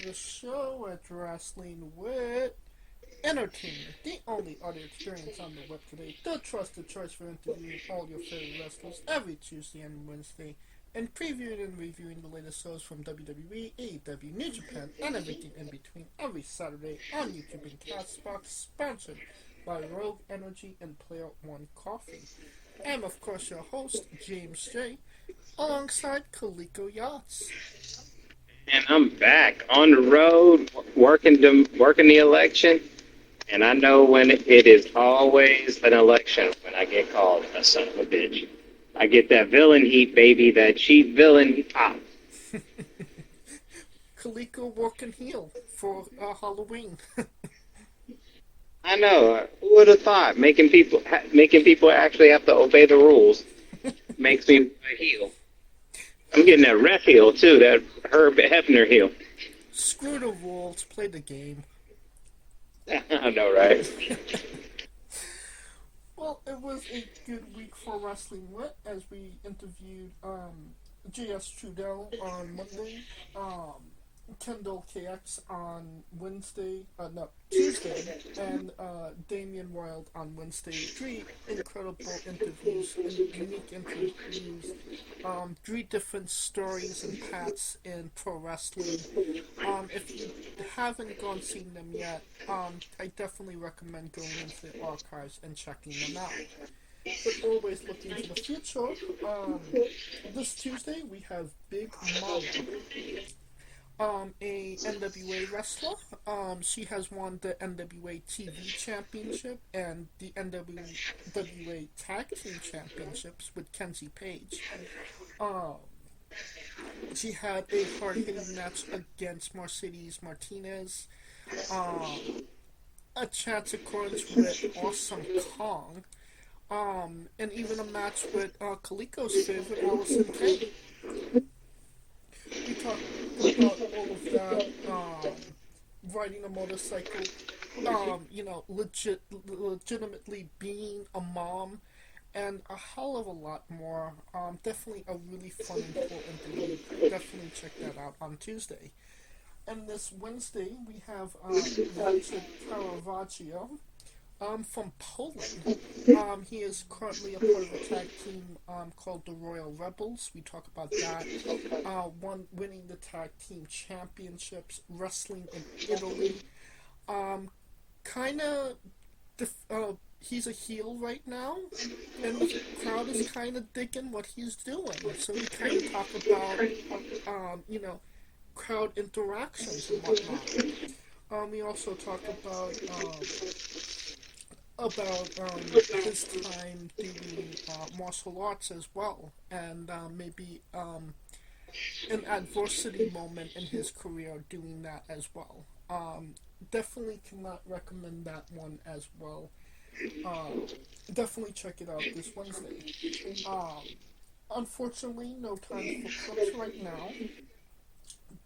the show at Wrestling with Entertainment, the only audio experience on the web today, the trusted choice for interviewing all your favorite wrestlers every Tuesday and Wednesday, and previewing and reviewing the latest shows from WWE, AEW, New Japan, and everything in between every Saturday on YouTube and Castbox, sponsored by Rogue Energy and Player One Coffee. I'm, of course, your host, James J., alongside Kaliko Yachts. And I'm back on the road, working the election. And I know when it is always an election when I get called a son of a bitch. I get that villain heat, baby, that cheap villain pop. Kaliko walking heel for Halloween. I know. Who would have thought making people actually have to obey the rules makes me a heel. I'm getting that ref heel too, that Herb Hefner heel. Screw the rules, play the game. I know, right? Well, it was a good week for Wrestling Wit as we interviewed J.S. Trudell on Monday, Kendall KX on Tuesday, and Damian Wild on Wednesday. Three incredible interviews, and unique interviews, three different stories and paths in pro wrestling. If you haven't gone seen them yet, I definitely recommend going into the archives and checking them out. But always looking to the future, this Tuesday we have Big Mama, a NWA wrestler. She has won the NWA TV Championship and the NWA Tag Team Championships with Kenzie Page. She had a hard-hitting match against Mercedes Martinez, a chance occurrence with Awesome Kong, and even a match with Kaliko's favorite, Allison Kay. We talked about all of that, riding a motorcycle, legitimately being a mom, and a hell of a lot more. Definitely a really fun and cool interview. Definitely check that out on Tuesday. And this Wednesday, we have Richard Caravaggio from Poland. He is currently a part of a tag team called the Royal Rebels. We talk about that. Winning the tag team championships, wrestling in Italy. He's a heel right now, and the crowd is kind of digging what he's doing. So we kind of talk about, crowd interactions and whatnot. We also talk about his time doing martial arts as well, and maybe an adversity moment in his career doing that as well. Definitely cannot recommend that one as well. Definitely check it out this Wednesday. Unfortunately, no time for clips right now.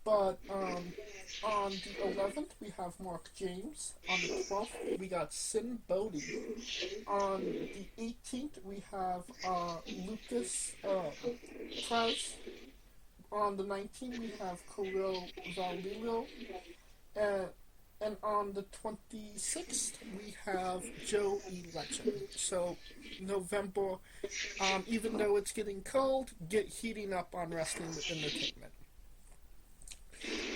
But on the 11th, we have Mark James. On the 12th, we got Sin Bodhi. On the 18th, we have Lucas Krause. On the 19th, we have Kirill Valilio. And on the 26th, we have Joe E. Legend. So, November, even though it's getting cold, heating up on Wrestling with Entertainment.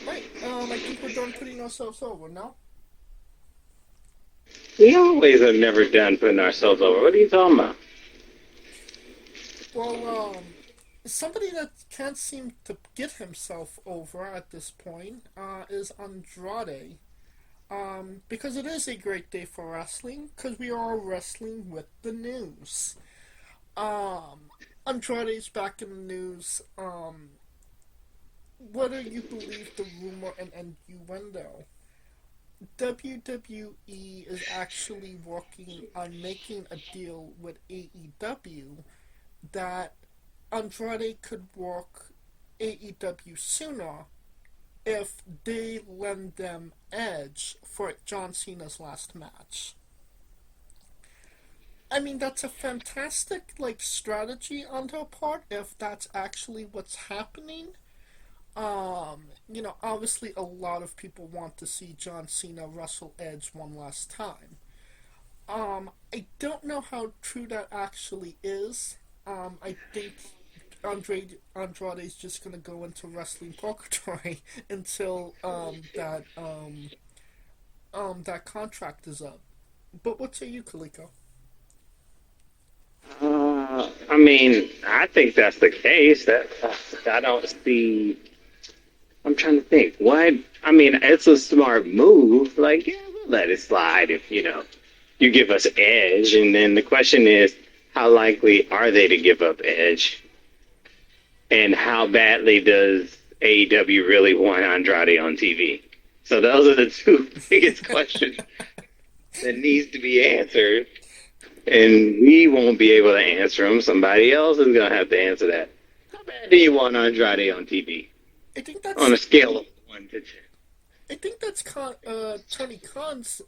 Right, I think we're done putting ourselves over now. We always are never done putting ourselves over. What are you talking about? Well, somebody that can't seem to get himself over at this point is Andrade. Because it is a great day for wrestling, because we are wrestling with the news. Andrade's back in the news. Whether you believe the rumor and innuendo, WWE is actually working on making a deal with AEW that Andrade could work AEW sooner if they lend them Edge for John Cena's last match. I mean, that's a fantastic, strategy on their part if that's actually what's happening. Obviously a lot of people want to see John Cena wrestle Edge one last time. I don't know how true that actually is. I think Andrade's just gonna go into wrestling purgatory until that contract is up. But what say you, Kaliko? I mean, I think that's the case. That I don't see. I'm trying to think. What? I mean, it's a smart move. Like, yeah, we'll let it slide if you give us edge. And then the question is, how likely are they to give up edge? And how badly does AEW really want Andrade on TV? So those are the two biggest questions that needs to be answered. And we won't be able to answer them. Somebody else is going to have to answer that. How bad do you want Andrade on TV? I think that's on a scale of 1 to 10. I think that's Tony Khan's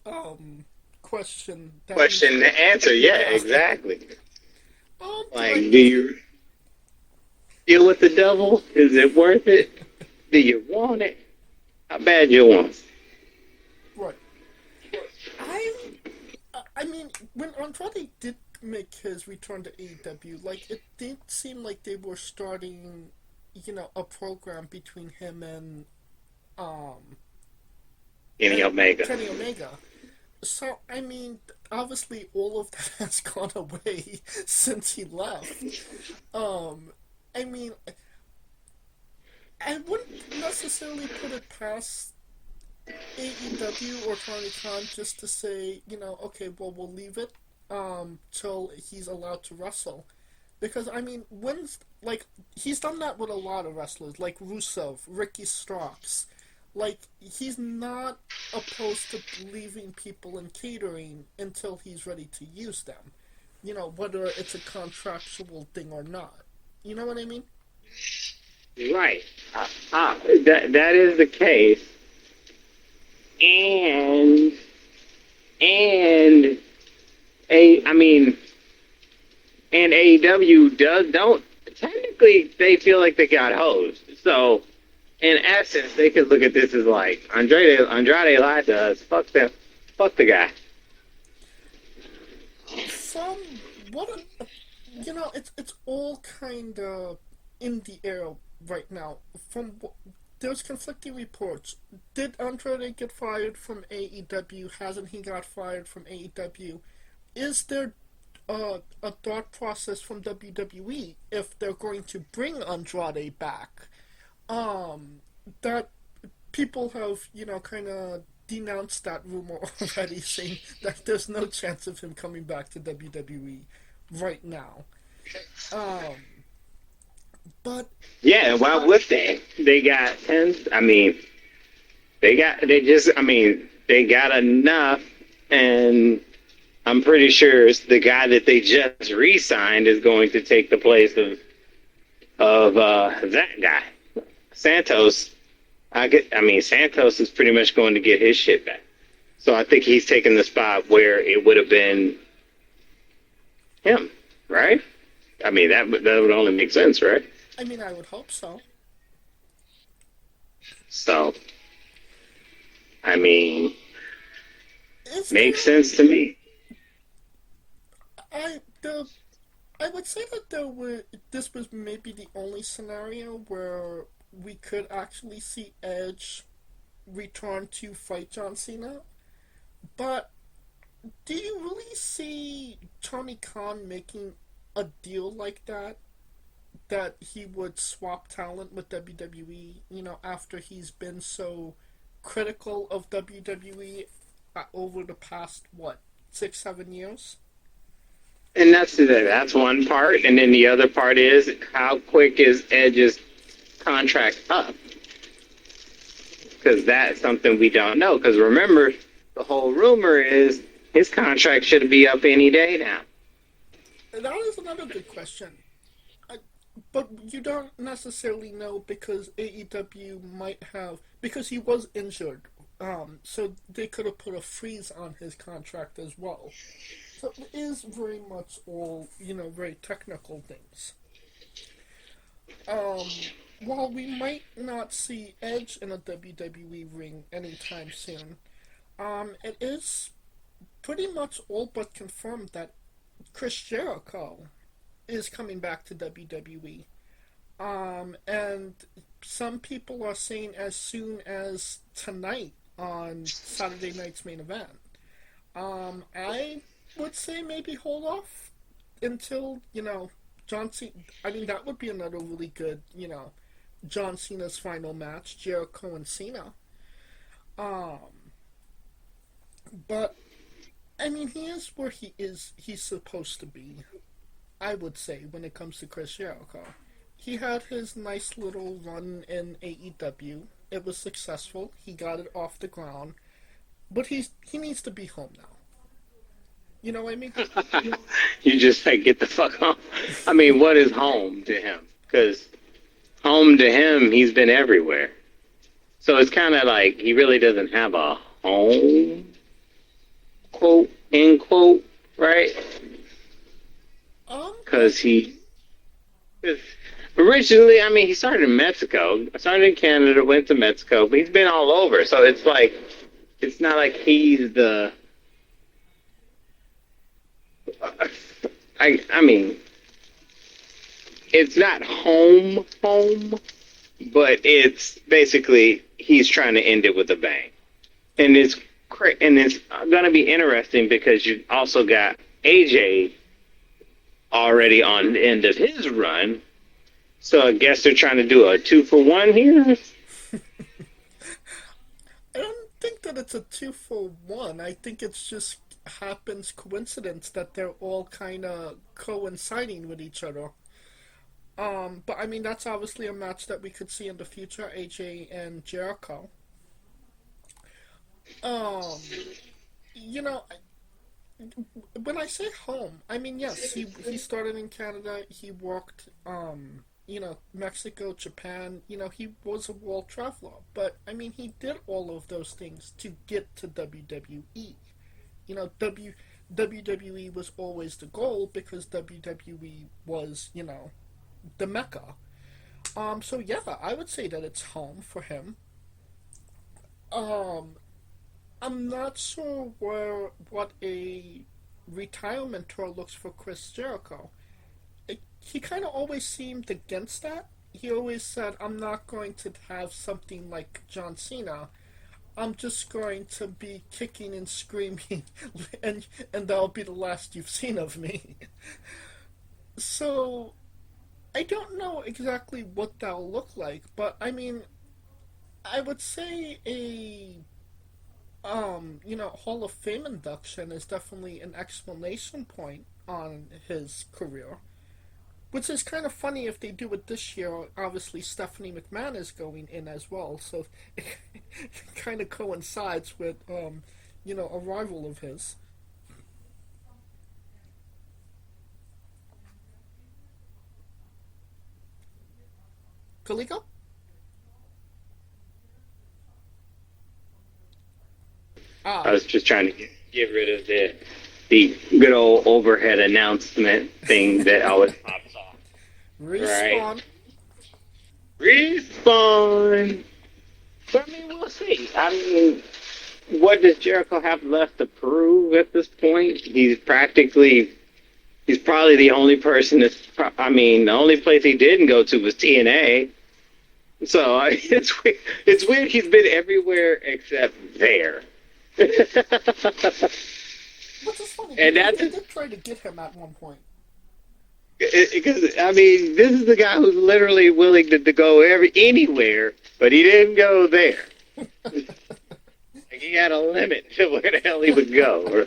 question. Question to answer, yeah, exactly. Like, I do you deal with the devil? Is it worth it? Do you want it? How bad you want it? Right. I mean, when Andrade did make his return to AEW, like, it did seem like they were starting, a program between him and Kenny Omega. Kenny Omega. So, I mean, obviously all of that has gone away since he left. I mean, I wouldn't necessarily put it past AEW or Tony Khan just to say, okay, well, we'll leave it till he's allowed to wrestle. Because, I mean, he's done that with a lot of wrestlers, like Russo, Ricky Starks. Like, he's not opposed to leaving people in catering until he's ready to use them. Whether it's a contractual thing or not. You know what I mean? Right. That is the case. And AEW don't technically they feel like they got hosed. So in essence, they could look at this as like Andrade lied to us. Fuck them. Fuck the guy. From what it's all kind of in the air right now. There's conflicting reports. Did Andrade get fired from AEW? Hasn't he got fired from AEW? Is there a thought process from WWE if they're going to bring Andrade back? That people have, kind of denounced that rumor already, saying that there's no chance of him coming back to WWE right now. But yeah, why would they? They got 10. I mean, they got enough, and I'm pretty sure the guy that they just re-signed is going to take the place of that guy, Santos. Santos is pretty much going to get his shit back. So I think he's taking the spot where it would have been him, right? I mean, that would only make sense, right? I mean, I would hope so. So, I mean, makes sense to me. I would say that this was maybe the only scenario where we could actually see Edge return to fight John Cena. But do you really see Tony Khan making a deal like that? That he would swap talent with WWE, after he's been so critical of WWE over the past, 6-7 years? And that's one part, and then the other part is how quick is Edge's contract up? Because that's something we don't know. Because remember, the whole rumor is his contract should be up any day now. That is another good question. But you don't necessarily know because AEW might have, because he was injured, so they could have put a freeze on his contract as well. So it is very much all, very technical things. while we might not see Edge in a WWE ring anytime soon, it is pretty much all but confirmed that Chris Jericho is coming back to WWE. And some people are saying as soon as tonight on Saturday night's main event. I would say maybe hold off until, John Cena. I mean, that would be another really good, John Cena's final match, Jericho and Cena. Um, but, I mean, he is where he's supposed to be, I would say, when it comes to Chris Jericho. He had his nice little run in AEW. It was successful. He got it off the ground. But he needs to be home now. You know what I mean? You just say, get the fuck home. I mean, what is home to him? Because home to him, he's been everywhere. So it's kind of like he really doesn't have a home, quote, end quote, right? Because originally, I mean, he started in Mexico, started in Canada, went to Mexico, but he's been all over. So it's like, it's not like he's the... I mean, it's not home, but it's basically he's trying to end it with a bang, and it's going to be interesting because you also got AJ already on the end of his run, so I guess they're trying to do a 2-for-1 here. I don't think that it's a 2-for-1. I think it's just happens coincidence that they're all kind of coinciding with each other. But I mean, that's obviously a match that we could see in the future, AJ and Jericho. Um, you know, when I say home, I mean, yes, he started in Canada, he walked, Mexico, Japan, he was a world traveler. But, I mean, he did all of those things to get to WWE. WWE was always the goal because WWE was, the mecca. So yeah, I would say that it's home for him. Um, I'm not sure what a retirement tour looks for Chris Jericho. He kind of always seemed against that. He always said, "I'm not going to have something like John Cena. I'm just going to be kicking and screaming, and that'll be the last you've seen of me." So I don't know exactly what that'll look like, but I mean, I would say a Hall of Fame induction is definitely an exclamation point on his career. Which is kind of funny if they do it this year. Obviously, Stephanie McMahon is going in as well, so it kind of coincides with, a rival of his. Kaliko? I Ah, was just trying to get rid of the good old overhead announcement thing that always pops off. Right. respawn. Respawn. But I mean, we'll see. I mean, what does Jericho have left to prove at this point? He's probably the only person I mean, the only place he didn't go to was TNA. So it's weird he's been everywhere except there. Which is funny, And because that's they did try to get him at one point. because I mean, this is the guy who's literally willing to go anywhere, but he didn't go there. Like he had a limit to where the hell he would go.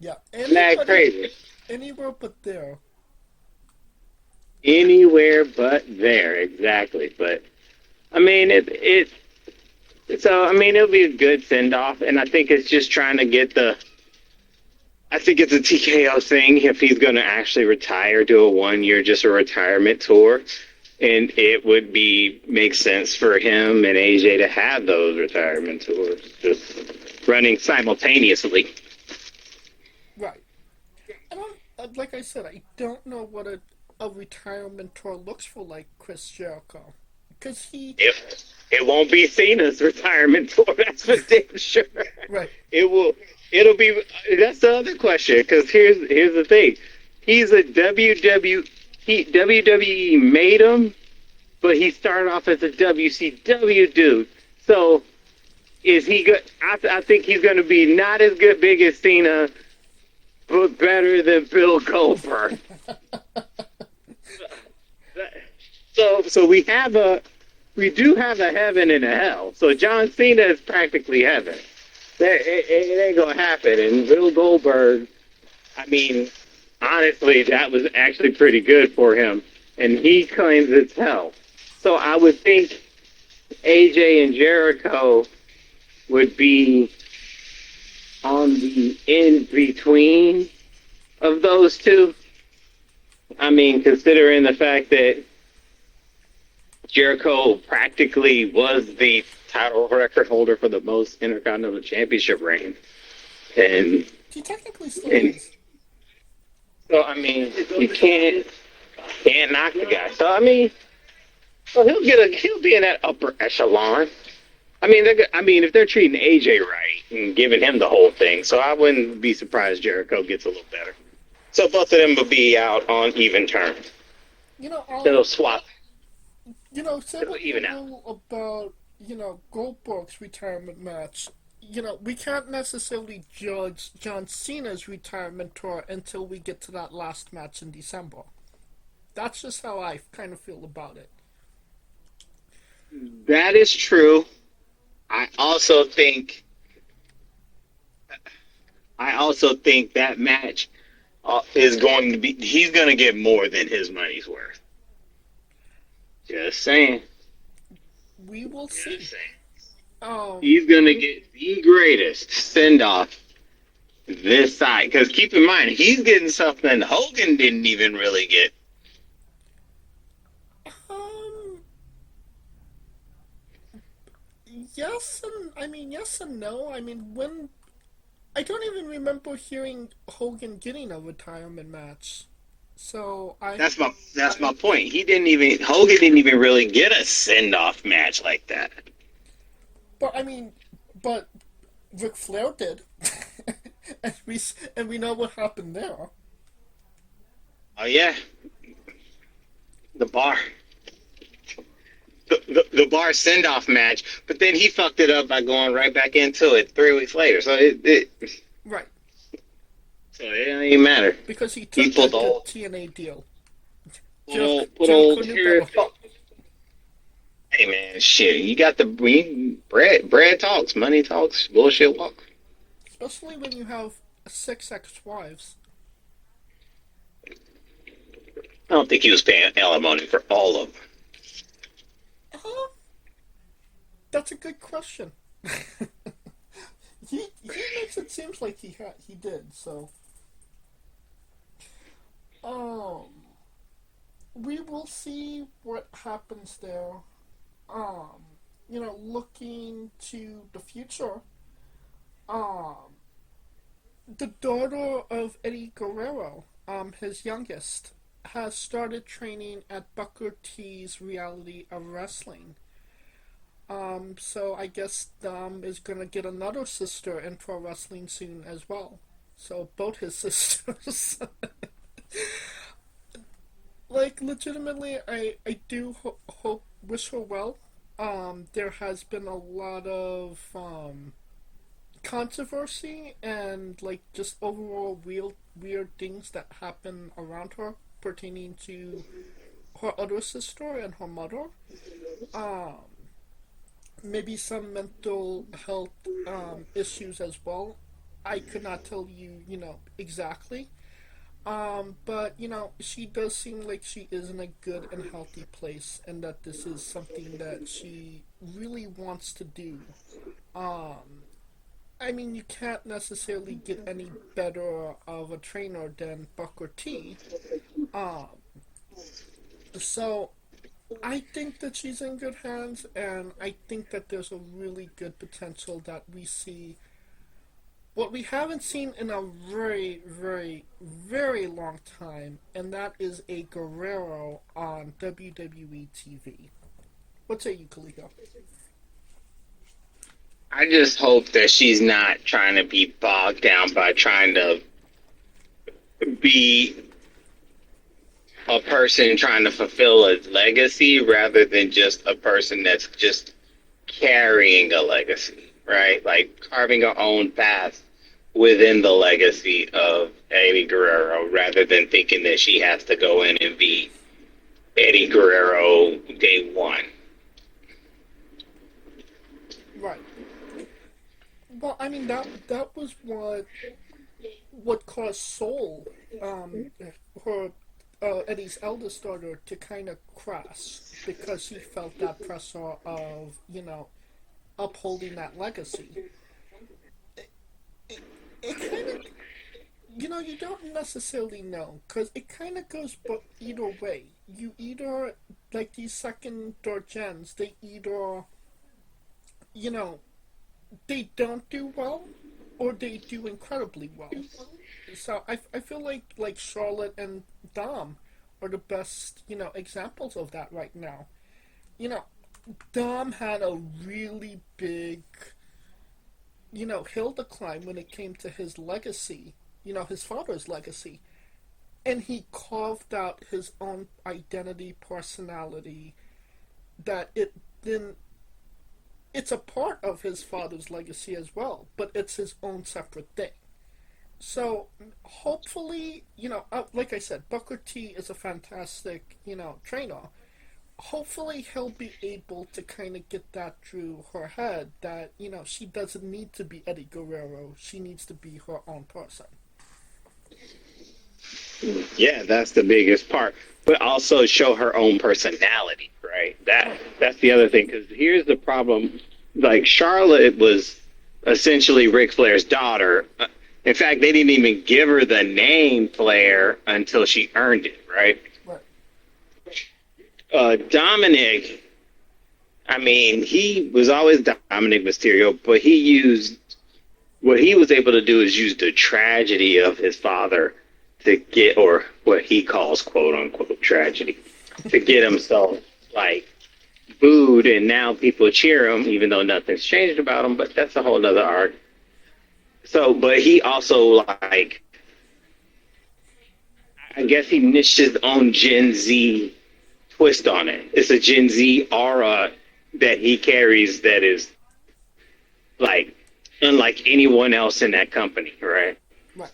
Yeah, Isn't that crazy? anywhere but there. Anywhere but there, exactly. But I mean, so I mean, it'll be a good send off, and I think it's just trying to get the. I think it's a TKO thing if he's going to actually retire, do a 1 year just a retirement tour, and it would make sense for him and AJ to have those retirement tours just running simultaneously. Right. And like I said, I don't know what a retirement tour looks for like Chris Jericho, because he If it won't be Cena's retirement tour, that's for damn sure. right. It will. It'll be. That's the other question. Because here's the thing. He's a WWE made him, but he started off as a WCW dude. So is he good? I think he's going to be not as good big as Cena, but better than Bill Goldberg. So we do have a heaven and a hell. So John Cena is practically heaven. It ain't gonna happen. And Bill Goldberg, I mean, honestly, that was actually pretty good for him, and he claims it's hell. So I would think AJ and Jericho would be on the in between of those two. I mean, considering the fact that Jericho practically was the title record holder for the most Intercontinental Championship reign, and He technically still is. so I mean, you can't knock the guy. So I mean, so he'll be in that upper echelon. I mean, if they're treating AJ right and giving him the whole thing, so I wouldn't be surprised Jericho gets a little better. So both of them will be out on even terms. You know, They'll swap. say It'll what even you out. know about, Goldberg's retirement match. We can't necessarily judge John Cena's retirement tour until we get to that last match in December. That's just how I kind of feel about it. That is true. I also think that match is going to be. He's going to get more than his money's worth. Just saying. We will see. Just saying. Um, He's going to get the greatest send off this side. Because keep in mind, he's getting something Hogan didn't even really get. um, yes and no. I don't even remember hearing Hogan getting a retirement match. So That's my point. Hogan didn't even really get a send off match like that. but Ric Flair did, and we know what happened there. Oh yeah, the bar. The bar send off match, but then he fucked it up by going right back into it 3 weeks later. So Right, so it don't even matter. because he He took pulled the the whole TNA deal. put Jericho old knew Terry better. Funk. Hey man, shit, you got the bread talks, money talks, bullshit walk. Especially when you have 6 ex-wives. I don't think he was paying alimony for all of them. That's a good question. he makes it seems like he did. So, we will see what happens there. Looking to the future. The daughter of Eddie Guerrero, his youngest, has started training at Booker T's Reality of Wrestling. So I guess Dom is gonna get another sister in pro wrestling soon as well. So both his sisters. Like, legitimately, I do wish her well. There has been a lot of controversy and like just overall weird things that happen around her pertaining to her other sister and her mother. Um, Maybe some mental health issues as well. I could not tell you, exactly. But she does seem like she is in a good and healthy place, and that this is something that she really wants to do. Um, you can't necessarily get any better of a trainer than Booker T. Um, so I think that she's in good hands, and I think that there's a really good potential that we see what we haven't seen in a very, very, very long time, and that is a Guerrero on WWE TV. What say you, Kaliko? I just hope that she's not trying to be bogged down by trying to be a person trying to fulfill a legacy rather than just a person that's just carrying a legacy, right? Like carving her own path within the legacy of Eddie Guerrero rather than thinking that she has to go in and be Eddie Guerrero day one. Right. Well, I mean that was what caused Soul, her Eddie's eldest daughter, to kind of crash because he felt that pressure of upholding that legacy. It kind of you don't necessarily know because it kind of goes but either way. You either like these second door gens, they either you know they don't do well or they do incredibly well. So I feel like Charlotte and Dom are the best examples of that right now. You know, Dom had a really big hill to climb when it came to his legacy. His father's legacy, and he carved out his own identity, personality. That it then it's a part of his father's legacy as well, but it's his own separate thing. So hopefully, like I said, Booker T is a fantastic, trainer. Hopefully he'll be able to kind of get that through her head that, she doesn't need to be Eddie Guerrero. She needs to be her own person. Yeah, that's the biggest part. But also show her own personality, right? That's the other thing. Because here's the problem: like Charlotte was essentially Ric Flair's daughter. In fact, they didn't even give her the name Flair until she earned it, right? Right. Dominic, I mean, he was always Dominic Mysterio, but what he was able to do is use the tragedy of his father to get, or what he calls quote unquote tragedy, to get himself like booed, and now people cheer him even though nothing's changed about him, but that's a whole other arc. So, but he also like, I guess he niched his own Gen Z twist on it. It's a Gen Z aura that he carries that is like unlike anyone else in that company, right? Right.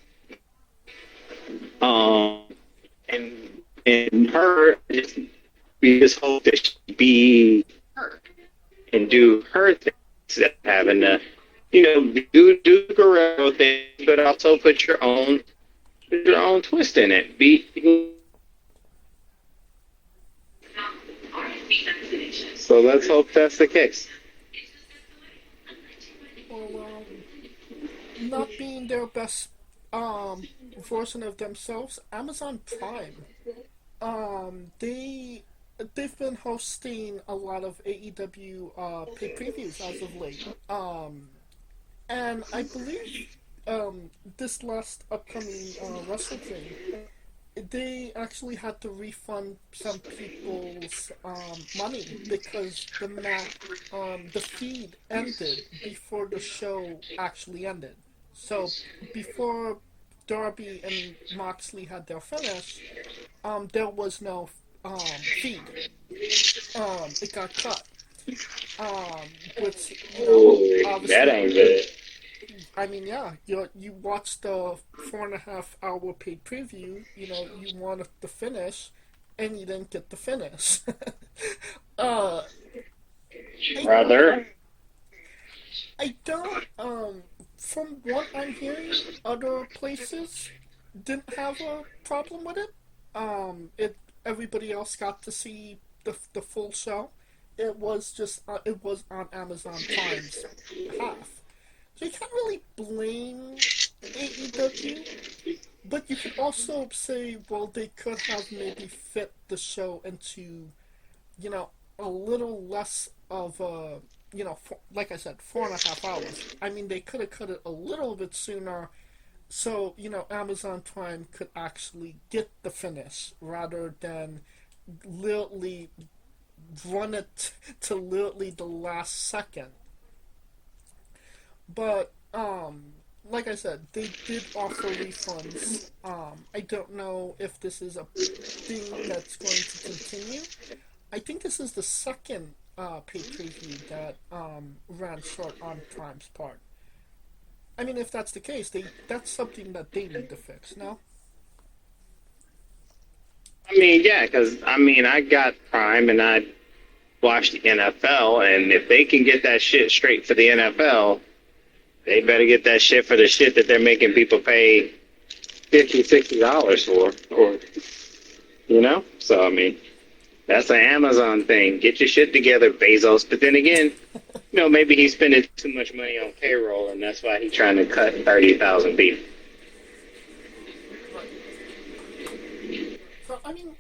And her, we just hope that she be her and do her things, instead of having to, do Guerrero things, but also put your own twist in it. So let's hope that's the case. Well, not being their best version of themselves, Amazon Prime, they've been hosting a lot of AEW pay previews as of late. And I believe this last upcoming WrestleDream, they actually had to refund some people's money because the feed ended before the show actually ended. So before Darby and Moxley had their finish, there was no feed. It got cut. Which obviously That ain't good. I mean, yeah, you watched the 4.5 hour paid preview. You wanted the finish, and you didn't get the finish. uh, Brother. I don't. From what I'm hearing, other places didn't have a problem with it. It everybody else got to see the full show. It was just it was on Amazon Prime's behalf. So you can't really blame AEW, but you could also say, well, they could have maybe fit the show into, a little less of a, like I said, 4.5 hours. I mean, they could have cut it a little bit sooner, so Amazon Prime could actually get the finish rather than literally run it to literally the last second. But like I said, they did offer refunds. I don't know if this is a thing that's going to continue. I think this is the second pay-per-view that ran short on Prime's part. I mean, if that's the case, that's something that they need to fix. No. I mean, yeah, because I got Prime and I watched the NFL, and if they can get that shit straight for the NFL, they better get that shit for the shit that they're making people pay $50, $60 for, or So that's an Amazon thing. Get your shit together, Bezos. But then again, maybe he's spending too much money on payroll, and that's why he's trying to cut 30,000 people. So, I mean,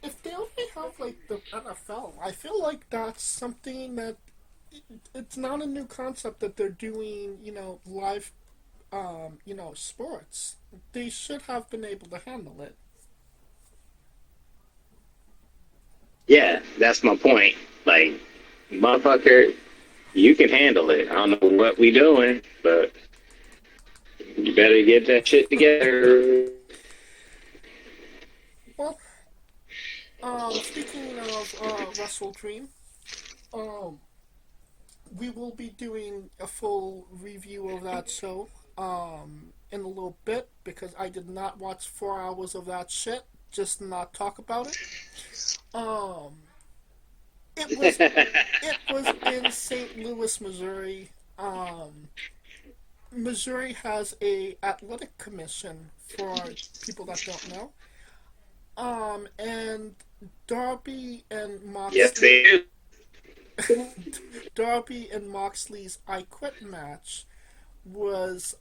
if they only have, like, the NFL, I feel like that's something that it's not a new concept that they're doing, live, sports. They should have been able to handle it. Yeah, that's my point. Like, motherfucker, you can handle it. I don't know what we doing, but you better get that shit together. Well, speaking of WrestleDream, we will be doing a full review of that show in a little bit because I did not watch 4 hours of that shit. Just not talk about it. It was in St. Louis, Missouri. Missouri has a athletic commission for people that don't know. And Darby and Moxley. Yes, they do. Darby and Moxley's I Quit match was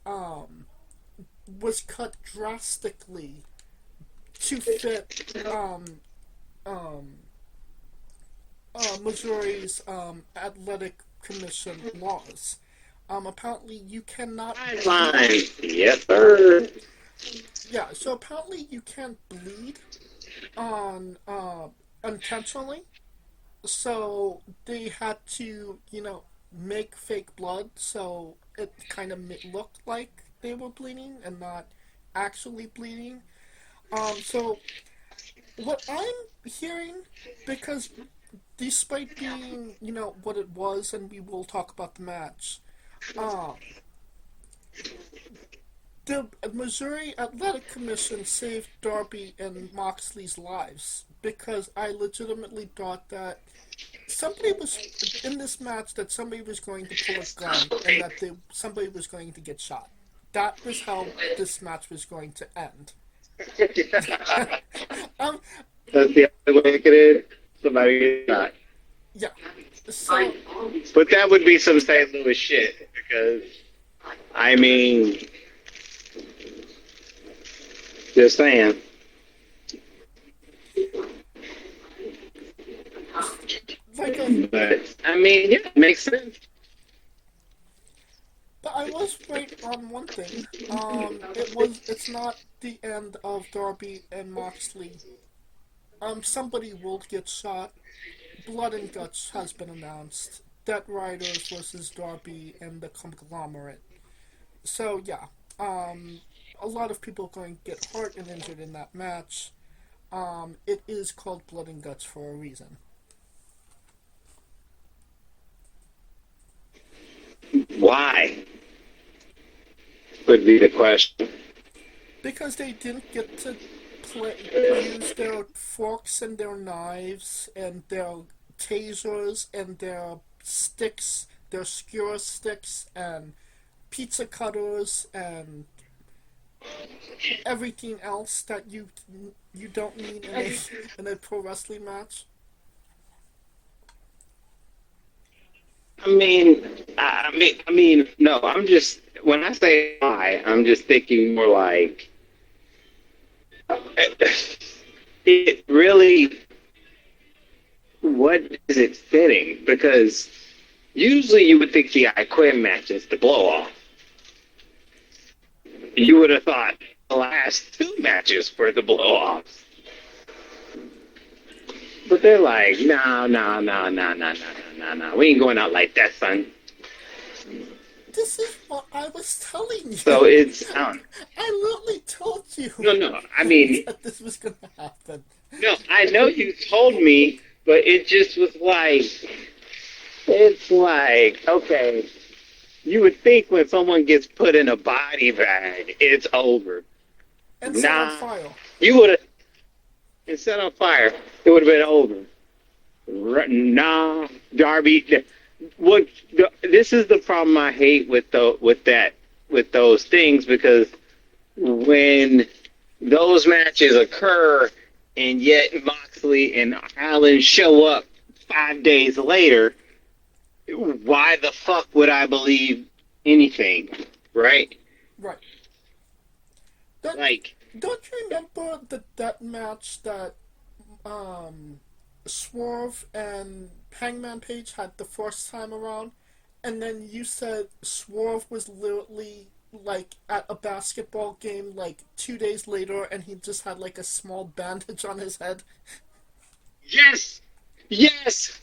cut drastically to fit Missouri's athletic commission laws. Apparently you cannot. Fine. Yes, sir. Yeah, so apparently you can't bleed on intentionally. So they had to, make fake blood so it kind of looked like they were bleeding and not actually bleeding. So what I'm hearing, because despite being, what it was, and we will talk about the match, the Missouri Athletic Commission saved Darby and Moxley's lives because I legitimately thought that somebody was in this match, that somebody was going to pull a gun and that somebody was going to get shot. That was how this match was going to end. That's the other way it could end. Somebody gets shot. Yeah. So, but that would be some St. Louis shit because, just saying. But yeah, it makes sense. But I was right on one thing. It's not the end of Darby and Moxley. Somebody will get shot. Blood and Guts has been announced. Dead Riders versus Darby and the Conglomerate. So yeah, a lot of people are going to get hurt and injured in that match. It is called Blood and Guts for a reason. Why? Would be the question. Because they didn't get to use their forks and their knives and their tasers and their sticks, their skewer sticks and pizza cutters and everything else that you don't need in a pro wrestling match. No, I'm just, when I say why, I'm just thinking more like, it really, what is it fitting? Because Usually you would think the I Quit match is the blow off. You would have thought the last two matches were the blow offs. But they're like, no, no, no, no, no, no, no, no. We ain't going out like that, son. This is what I was telling you. So it's I literally told you. No. I mean, that this was gonna happen. No, I know you told me, but it just was like, it's like, okay, you would think when someone gets put in a body bag, it's over. And set on fire. You would have, and set on fire, it would have been over. Nah, Darby. This is the problem I hate with those things, because when those matches occur and yet Moxley and Allen show up 5 days later, why the fuck would I believe anything, right? Right. Don't you remember that match that Swerve and Hangman Page had the first time around, and then you said Swerve was literally like at a basketball game like 2 days later, and he just had like a small bandage on his head? Yes,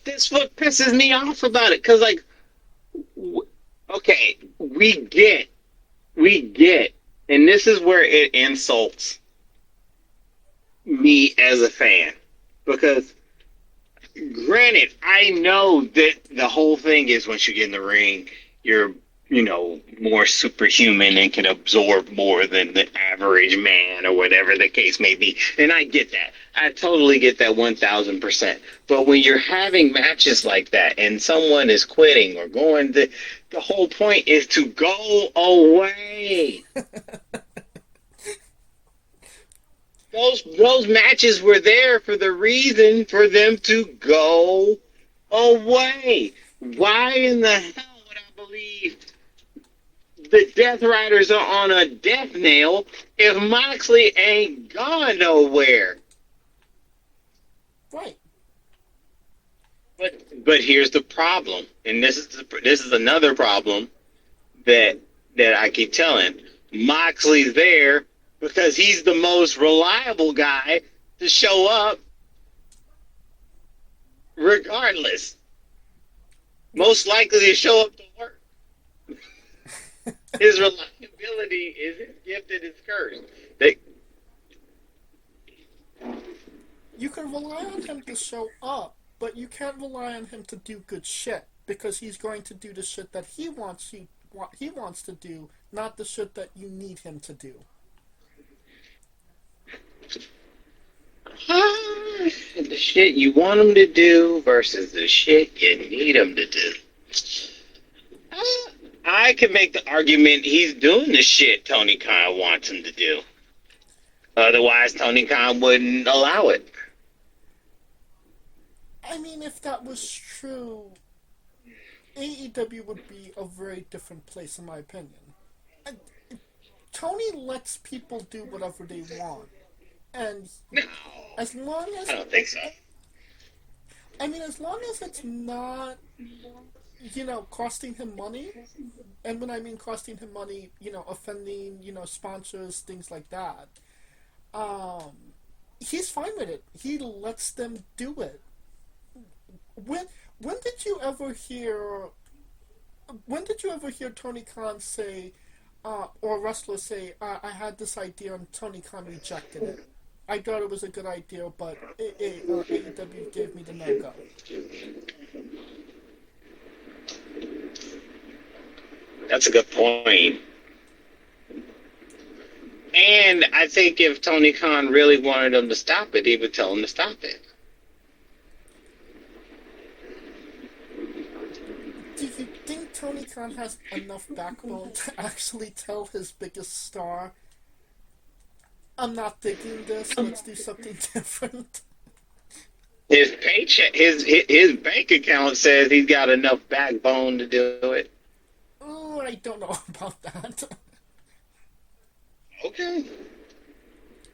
that's what pisses me off about it, because like, okay, we get, and this is where it insults me as a fan, because granted, I know that the whole thing is once you get in the ring, you're, more superhuman and can absorb more than the average man or whatever the case may be. And I get that. I totally get that 1,000%. But when you're having matches like that and someone is quitting or going, the whole point is to go away. Those matches were there for the reason for them to go away. Why in the hell would I believe the Death Riders are on a death nail if Moxley ain't gone nowhere? Right. But here's the problem, and this is another problem that I keep telling. Moxley's there because he's the most reliable guy to show up regardless. Most likely to show up to work. His reliability is his gift and his curse. You can rely on him to show up, but you can't rely on him to do good shit, because he's going to do the shit that he wants to do, not the shit that you need him to do. The shit you want him to do versus the shit you need him to do. I could make the argument he's doing the shit Tony Khan wants him to do. Otherwise, Tony Khan wouldn't allow it. I mean, if that was true, AEW would be a very different place, in my opinion. Tony lets people do whatever they want. And No, as long as... I don't think so. I mean, as long as it's not, costing him money, and when I mean costing him money, offending, sponsors, things like that, he's fine with it. He lets them do it. When did you ever hear Tony Khan say, or wrestlers say, I had this idea and Tony Khan rejected it? I thought it was a good idea, but AEW gave me the no-go. That's a good point. And I think if Tony Khan really wanted him to stop it, he would tell him to stop it. Do you think Tony Khan has enough backbone to actually tell his biggest star, I'm not digging this, let's do something different? His paycheck, his bank account says he's got enough backbone to do it. Oh, I don't know about that. Okay.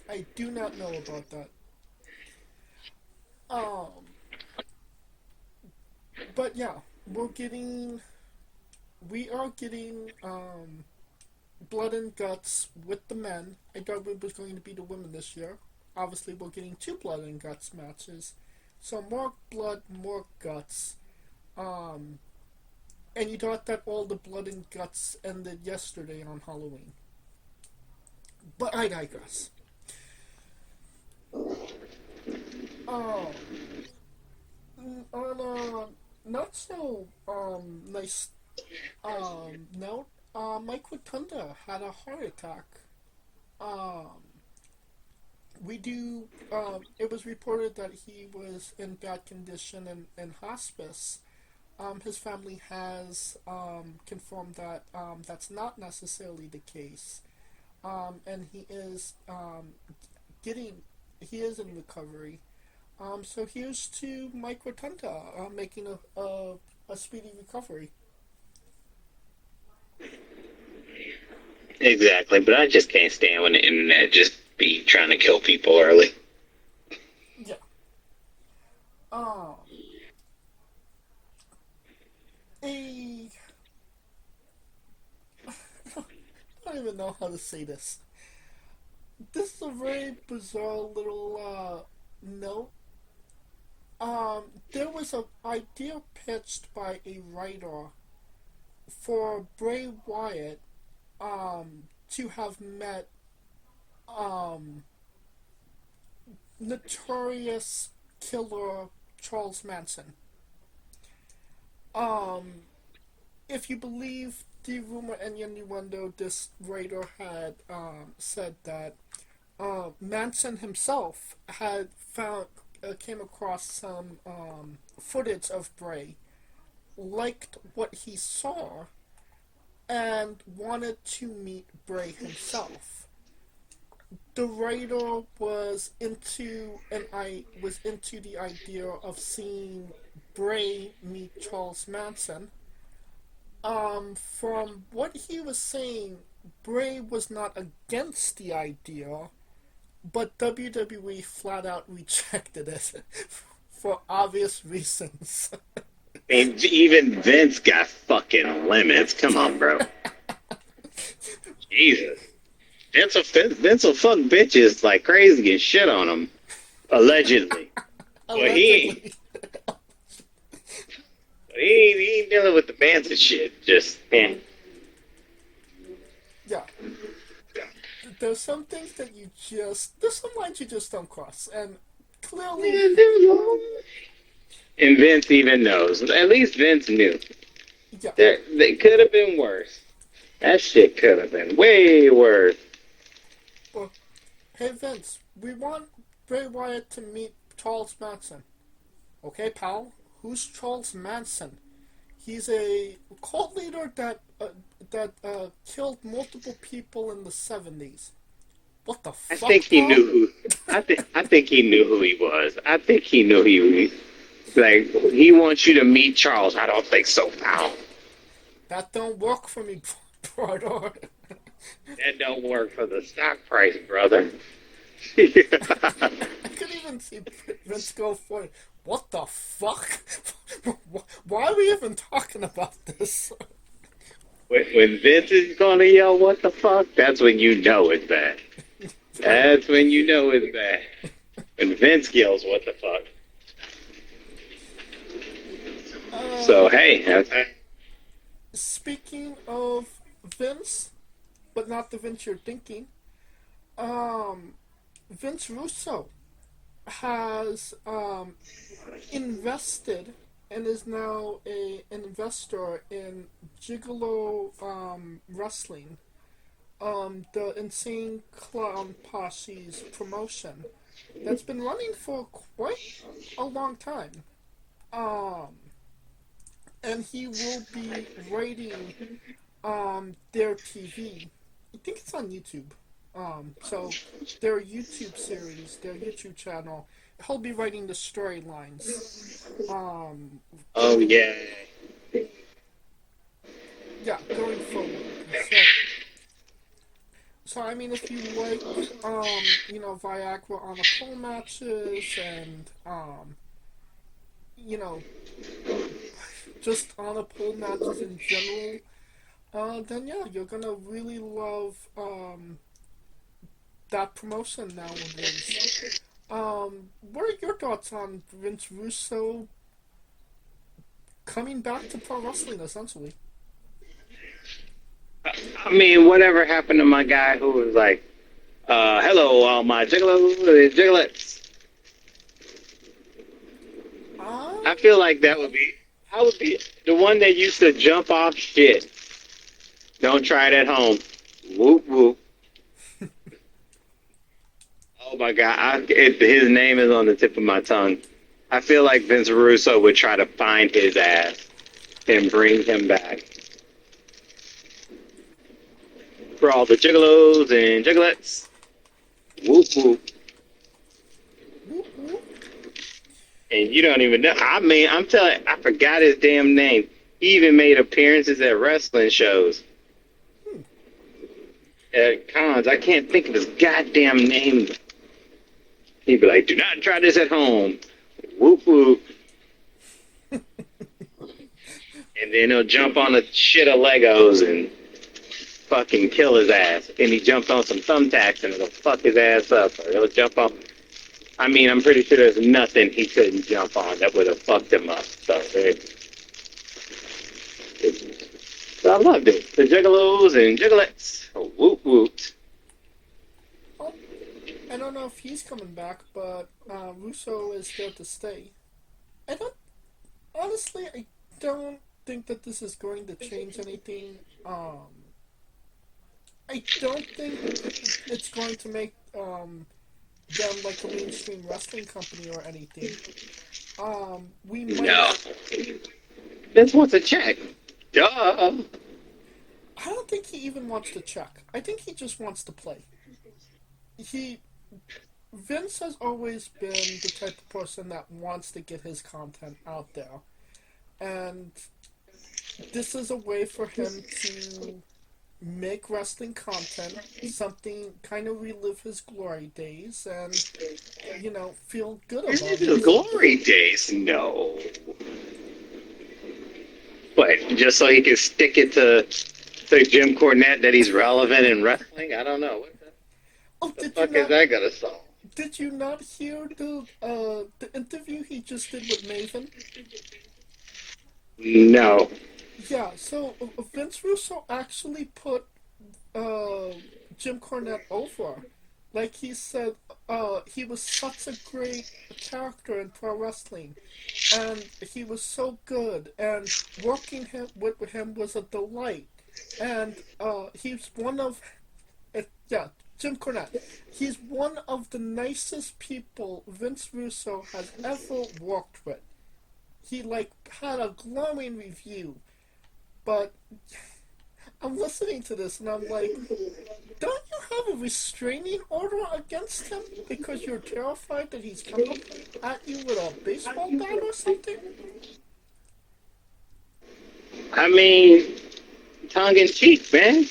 I do not know about that. But yeah, we're getting, we are getting blood and guts with the men. I thought it was going to be the women this year. Obviously, we're getting two blood and guts matches. So more blood, more guts. Um, and you thought that all the blood and guts ended yesterday on Halloween. But I digress. Um, on a not so nice note, Mike Rotunda had a heart attack. Um, we do. It was reported that he was in bad condition in hospice. His family has confirmed that that's not necessarily the case, and getting he is in recovery. So here's to Mike Rotunda making a speedy recovery. Exactly, but I just can't stand when the internet just be trying to kill people early. Yeah. Um, a I don't even know how to say this. This is a very bizarre little note. There was an idea pitched by a writer for Brey Wyatt to have met um, notorious killer Charles Manson. Um, if you believe the rumor and innuendo, this writer had said that Manson himself had found came across some footage of Brey, liked what he saw, and wanted to meet Brey himself. The writer was into the idea of seeing Brey meet Charles Manson. From what he was saying, Brey was not against the idea, but WWE flat out rejected it for obvious reasons. And even Vince got fucking limits. Come on, bro. Jesus. Vince will fuck bitches like crazy and shit on them. Allegedly. But he ain't dealing with the Manson shit. Just, man. Yeah. There's some things that there's some lines you just don't cross, and clearly. And Vince even knows. At least Vince knew. Yeah. They could have been worse. That shit could have been way worse. Well, hey Vince, we want Brey Wyatt to meet Charles Manson. Okay, pal? Who's Charles Manson? He's a cult leader that killed multiple people in the 70s. What the fuck? I think he knew who. I think he knew who he was. I think he knew like he wants you to meet Charles. I don't think so, pal. That don't work for me, brother. That don't work for the stock price, brother. I could even see Vince go for it. What the fuck? Why are we even talking about this? When Vince is gonna yell, "What the fuck?" That's when you know it's bad. That's when you know it's bad. When Vince yells, "What the fuck?" So hey. Speaking of Vince, but not the Vince you're thinking, Vince Russo has invested and is now an investor in Gigolo Wrestling, the Insane Clown Posse's promotion that's been running for quite a long time. And he will be writing their TV. I think it's on YouTube. So their YouTube series, their YouTube channel, he'll be writing the storylines. Oh yeah. Yeah, going forward. So I mean, if you like, Viagra on the pole matches and, you know, just on a pole matches in general, then yeah, you're gonna really love that promotion nowadays. What are your thoughts on Vince Russo coming back to pro wrestling essentially? I mean, whatever happened to my guy who was like, hello, all my gigolos and gigolettes. I feel like I would be the one that used to jump off shit. Don't try it at home. Whoop, whoop. Oh my God, his name is on the tip of my tongue. I feel like Vince Russo would try to find his ass and bring him back. For all the gigolos and gigolettes. Whoop, whoop. And you don't even know. I mean, I'm telling you, I forgot his damn name. He even made appearances at wrestling shows. At cons. I can't think of his goddamn name. He'd be like, do not try this at home. Whoop, whoop. And then he'll jump on a shit of Legos and fucking kill his ass. And he jumped on some thumbtacks and it'll fuck his ass up. Or he'll jump on... I mean, I'm pretty sure there's nothing he couldn't jump on that would have fucked him up. So I loved it. The Juggalos and Juggalettes. Whoop, whoop. I don't know if he's coming back, but Russo is there to stay. I don't think that this is going to change anything. I don't think it's going to make them like a mainstream wrestling company or anything. We might. No. Vince wants a check. Duh. I don't think he even wants to check. I think he just wants to play. Vince has always been the type of person that wants to get his content out there. And this is a way for him to make wrestling content, something kind of relive his glory days, and, feel good about it. The glory days? No. What, just so he can stick it to Jim Cornette that he's relevant in wrestling? I don't know. What the fuck is that gonna solve? Did you not hear the interview he just did with Maven? No. Yeah, so Vince Russo actually put Jim Cornette over. Like he said, he was such a great character in pro wrestling, and he was so good, and working with him was a delight. And he's one of, Jim Cornette. He's one of the nicest people Vince Russo has ever worked with. He had a glowing review, but I'm listening to this and I'm like, don't you have a restraining order against him because you're terrified that he's coming at you with a baseball bat or something? I mean, tongue in cheek, man.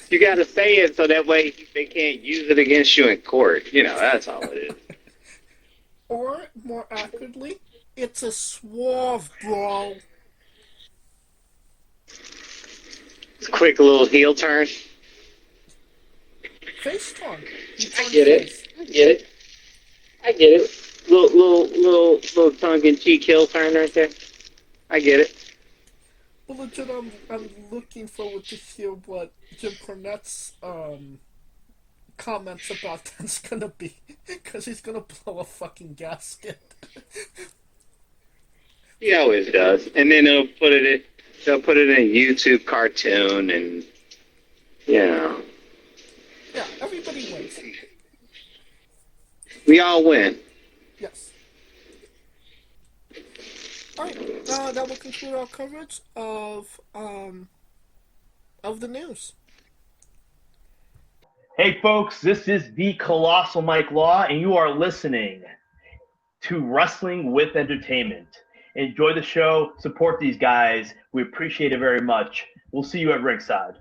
You gotta say it so that way they can't use it against you in court. That's all it is. Or, more accurately, it's a swerve, bro. It's a quick little heel turn. Face turn. I get it. Little tongue-in-cheek heel turn right there. I get it. Well, legit, I'm looking forward to hear what Jim Cornette's comments about that's gonna be, because he's gonna blow a fucking gasket. He always does, and then they'll put it in a YouTube cartoon, and Yeah, everybody wins. We all win. Yes. Alright, that will conclude our coverage of the news. Hey folks, this is the Colossal Mike Law, and you are listening to Wrestling with Entertainment. Enjoy the show, support these guys. We appreciate it very much. We'll see you at ringside.